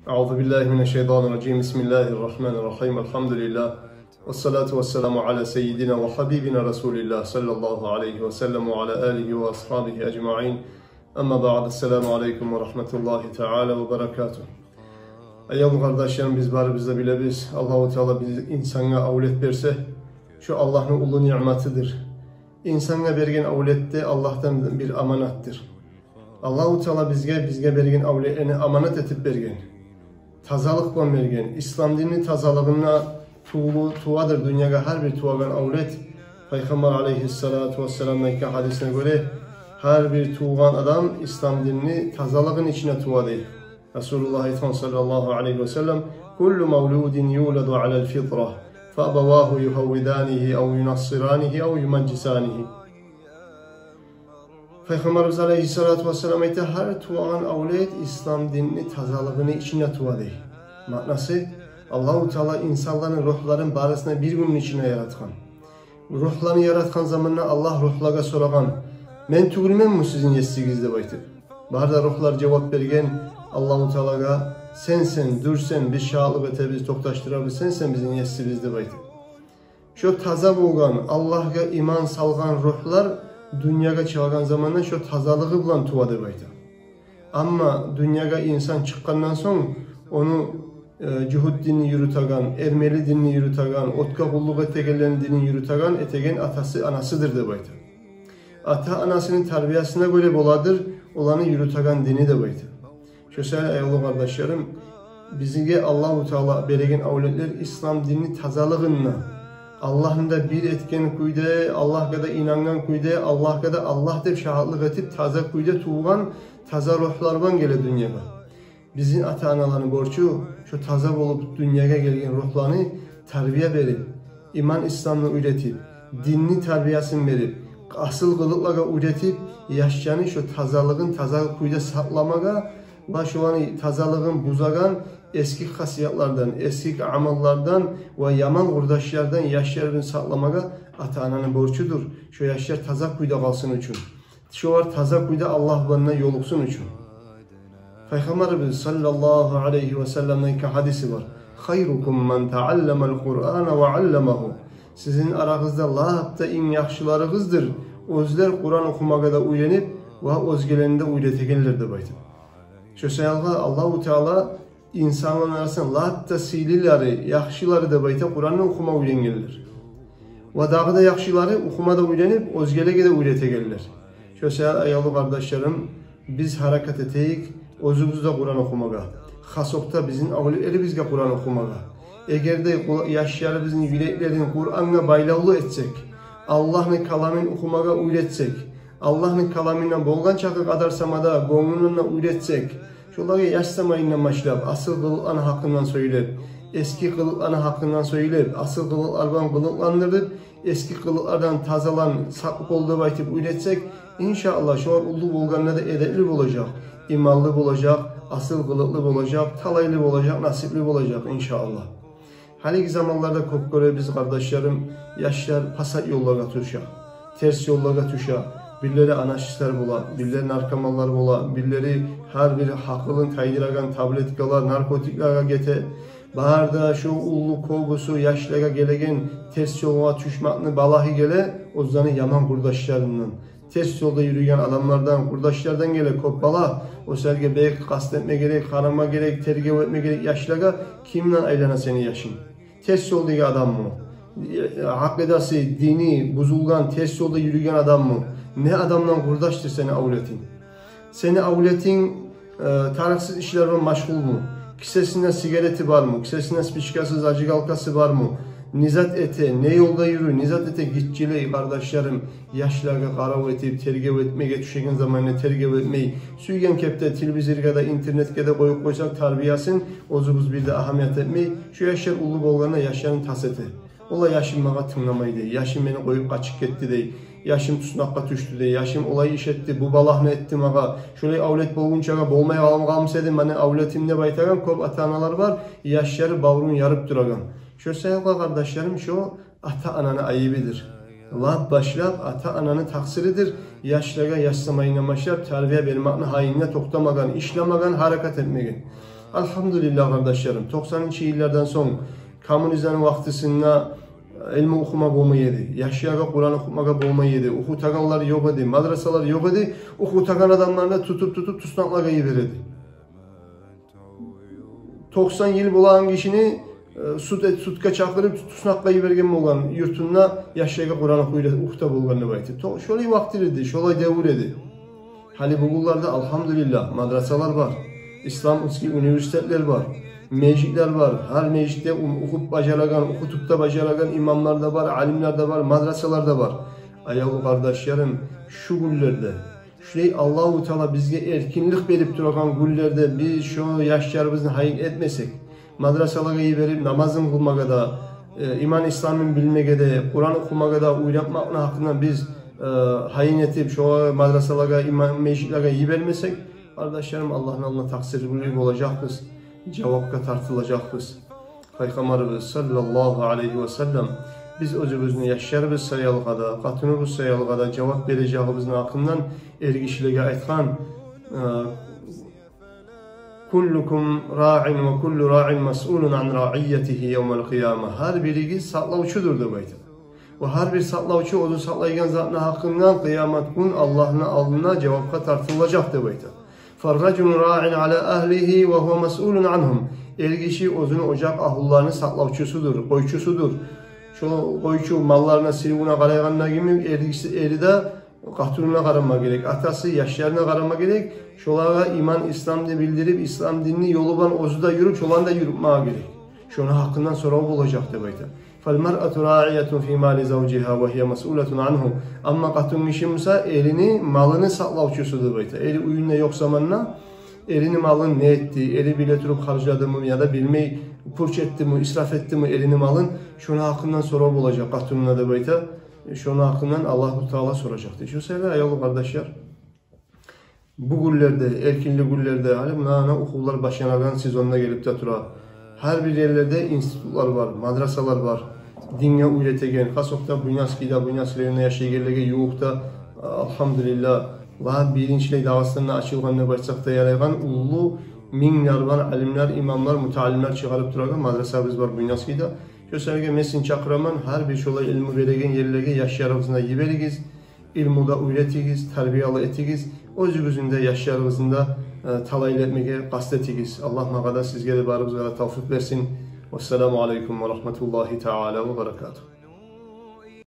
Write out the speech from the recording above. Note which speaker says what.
Speaker 1: Euzubillahimineşşeytanirracim. Bismillahirrahmanirrahim. Elhamdülillah. Vessalatu vesselamu ala seyyidina ve habibina Resulillah sallallahu aleyhi ve sellem ve ala alihi ve ashabihi ecma'in. Amma ba'd. Esselamu aleyküm ve rahmetullahi teala ve berekatuhu. Ayol kardeşlerim, biz bari bizde bile biz Allah-u Teala bizi insana avlet berse şu Allah'ın ulu nimetidir. İnsana bergen avlette Allah'tan bir amanattır. Allah-u Teala bizge bergen avletini amanet etip bergen. Tazalıkla bergen. İslam dinini tazalığına tuvadır dünyada her bir tuvagan avlet. Peygamber aleyhissalatu vesselam'daki hadisine göre her bir tuğan adam İslam dinini tazalığın içine tuvadı. Resulullah sallallahu aleyhi ve sellem kullu mevludin yuladu alel fitra فَأَبَوَاهُ يُهَوِّدَانِهِ اَوْ يُنَصِّرَانِهِ اَوْ يُمَجِّسَانِهِ. Peygamberimiz Aleyhisselatü Vesselam her tuğan avlet İslam dinini tazalığını içine tuvadı. Manası Allah-u Teala insanların ruhların barısına bir günün içine yaratkan. Ruhlarını yaratkan zamanla Allah ruhlara soragan men tugulmen mu sizin yessigizde baytı. Barda ruhlar cevap bergen Allah-u Teala'ga sen dürsen bir şahlı ve tebriz toktaştırabilsen sen bizim yessigizde baytı. Şu taza bulgan Allah'a iman salgan ruhlar dünyaya çağıran zamanla şu tazalığı bulan tuvadı baytı. Ama dünyaya insan çıkkandan sonra onu Cuhud dinini yürütagan, Ermeli dinini yürütagan, Otka kulluk etegelerin dinini yürütagan etegen atası anasıdır de baytı. Ata anasının terbiyesine göre boladır, olanı yürütagan dini de baytı. Şöyle eyvallah kardeşlerim, bizige Allah-u Teala beregen avletler İslam dinini tazalığına, Allah'ın da bir etken kuyde, Allah'a da inangan kuyde, Allah'a da Allah deb şahitlik etip taza kuyde tuğan taza ruhlardan gele dünyaya. Bizim ata-analarının borcu şu taza olup dünyaya gelgen ruhlarını terbiye verip, iman İslam'la üretip, dinni terbiyesini verip, asıl kılıklara üretip, yaşayanı şu tazalığın taza kuyda saklamaga, başuvanı tazalığın buzagan eski hasiyatlardan, eski amallardan ve yaman kurdaşlardan yaşlarını saklamaga ata-ananın borcudur. Şu yaşlar taza kuyda kalsın için. Şu var taza kuyda Allah bana yoluksun için. Peygamberimiz sallallahu aleyhi ve sellem'den hadisi var. Hayrukum men ta'allama'l Kur'an ve 'allamahu. Sizin aranızda lahapta en yaxşılarınızdır. Özler Kur'an okumaga da öğrenip ve özgelerini de öğretegenlerdir baytı. Şu sayalga Allah-u Teala insanların arasında lahapta silileri, yaxşıları da baytı Kur'an'ı okuma öğrengenler. Ve dağda yaxşıları okumada öğrenip özgelege de öğretegenler. Şu sayalga ayolu kardeşlerim, biz hareket eteyik. Özümüzde Kur'an okumaga, hasokta bizim avletleri bizge Kur'an okumaga. Eğer de yaşları bizim yüreklerini Kur'an'a baylavlı etsek, Allah'ın kalamını okumaga öğretsek, Allah'ın kalamından bolgan çakı kadar samada gönlünle öğretsek, şunları yaşsamayınla başlayıp, asıl kılıklarını hakkından söyleyip, eski kılıklarını hakkından söyleyip, asıl kılıklardan kılıklandırıp, eski kılıklardan tazalan, saklık olduğu baytıp öğretsek, inşallah şu an ulu bolganla da edepli olacak. İmanlı olacak, asıl kılıklı olacak, talaylı olacak, nasipli olacak inşallah. Haliki zamanlarda kopgöre biz kardeşlerim, yaşlar pasat yollara tuşa, ters yollara tuşa, birileri anarşistler bola, birileri narkomanlar bola, birileri her biri hakkılın taydıragan tabletkalar, narkotiklara gete, baharda şu ulu kovusu yaşlara gelegen ters yola tuşmakını balahi gele, o zaman yaman kurdaşlarından. Ters yolda yürüyen adamlardan, kurdaşlardan gele kopbala, o serge belki kastetme gerek, karama gerek, tergev etme gerek yaşlara kimle aylana seni yaşın? Ters yoldaki adam mı? Hak edası, dini, buzulgan, ters yolda yürüyen adam mı? Ne adamdan kurdaştır seni avletin? Seni avletin tarafsız işlerle meşgul mu? Kisesinden sigareti var mı? Kisesinden spiçkasız acı halkası var mı? Nizat ete, ne yolda yürü, nizat ete gitçileyi kardeşlerim, yaşlarga qarav etip, tergev etmeye düşegen zamanla tergev etmeyi, süygen kepte, televizirgada, internetke de koyup koysak tarbiyasin, ozubuz bir de ahamiyet etmeyi, şu yaşlar ulu bolgana yaşların tas ete. Ola yaşım mağa tınlamaydı, yaşım beni koyup kaçık gitti dey, yaşım tusunakka düştü dey, yaşım olayı iş etti, bu balahını etti mağa, şöyle avlet bolgunçaga bolmaya kalmış edin, bana avletimde baytagan, kop ata-analar var, yaşları bavrunu yarıp duragan. Şu sayıkla kardeşlerim şu ata-ananın ayıbidir. Allah başlap ata-ananın taksiridir. Yaşlara yaşsamayına başlap terbiye vermekle hainine toktamagan, işlemagan, hareket etmegen. Elhamdülillah kardeşlerim, 90-cı illərdən son komünizmin vaxtısında elmi oxumaq olmaydı, yaşayarak Kur'an oxumağa olmaydı, oxutağanlar yok idi, madrasalar yok idi, oxutağan adamlarına tutup tusnaqlağa verirdi. 90 yıl bulan kişini sutka çakırıp tusnaqlayı vergen olan yurtunda yaşayarak Kur'an oxuta bolğanını baytı. Şolay vaxt idi, şolay devir idi. Hali bugünlerde elhamdülillah madrasalar var, İslam üniversiteler var, mecitler var. Her mecite okup bacaragan, okutup da bacaragan imamlar da var, alimler de var, madrasalar da var. Ayağı kardeşlerim, şu güllerde, şurayı Allah-u Teala bizge erkinlik verip duran güllerde biz şu yaşlarımızı hayır etmesek, madrasalara verip namazın kılmağa da, iman İslam'ın bilmeye de, Kur'an okumağa da, uyratmak hakkında biz hain etip şu madrasalara, imam meclitlere iyi vermesek, kardeşlerim Allah'ın alına taksirli olacağız, cevapka tartılacağız. Peygamberimiz sallallahu aleyhi ve sellem biz özümüzünü yaşarımız sayalıqada, qatınımız sayalıqada cevap vereceğimizin hakkından ergişiliğe aytqan kullukum ra'in ve kullu ra'in mas'ulun an ra'iyyatihi yevmel kıyamah. Her biriniz saklavçudur da baytı. Ve her bir saklavçı onu saklaygan zatına hakkından kıyamet gün Allah'ın alnına cevapka tartılacak da baytı. فَالرَّجُلُ رَاعٍ عَلَى أَهْلِهِ وَهُوَ مَسْئُولٌ عَنْهُمْ. Er kişi özünü ocak ahullarını saklavçusudur, koyçusudur. Şu koyçu mallarına, silivuna qarayğanlar gibi eri de qatırına qarama gerek. Atası yaşlarına qarama gerek. Şolara iman, İslam'ı bildirip, İslam dinini yolu olan ozu da yürüp, şolan da yürüpmeye gerek. Şuna hakkından sorumlu olacak da bayta. فَالْمَرْأَةُ رَاعِيَةٌ فِي مَالِ زَوْجِهَا وَهِيَ مَسْئُولَةٌ عَنْهُ. Amma qatın işimsa elini, malını saklavçusudur bayta. Eli uyunla yok zamanla, elini malın ne ettiği, eli bile turup harcadı mı ya da bilmeyi purç etti mi, israf etti mi elini malın, şuna hakkından sorumlu olacak qatınına da bayta. Şuna hakkından Allah-u Teala soracaktır. Şu sefer ayolu kardeşler, bu güllerde, erkinli güllerde, hani buna okullar başlanadan sezonuna gelip de tura. Her bir yerlerde institutlar var, madrasalar var. Dinle üretegen, hasokta Bunyaski'da, Bunyaski'lerinde yaşayagerlege yoğukta, elhamdülillah, ve birinçilik davaslarına açılğanına başsakta yaraygan, ulu minlervan alimler, imamlar, mutalimler çıkarıp duragan madrasamız var Bunyaski'da. Gösterge mesin çakraman, her bir şola ilmi veregen yerlege yaşlarımızda yiberigiz, ilmu da üretiriz, terbiyalı etigiz, özümüzünde yaşlarımızda talayl etmeye kastetigiz. Allah mağada sizlere barımızlara tavfik versin. Vesselamu aleyküm ve rahmetullahi teala ve berekatuhu.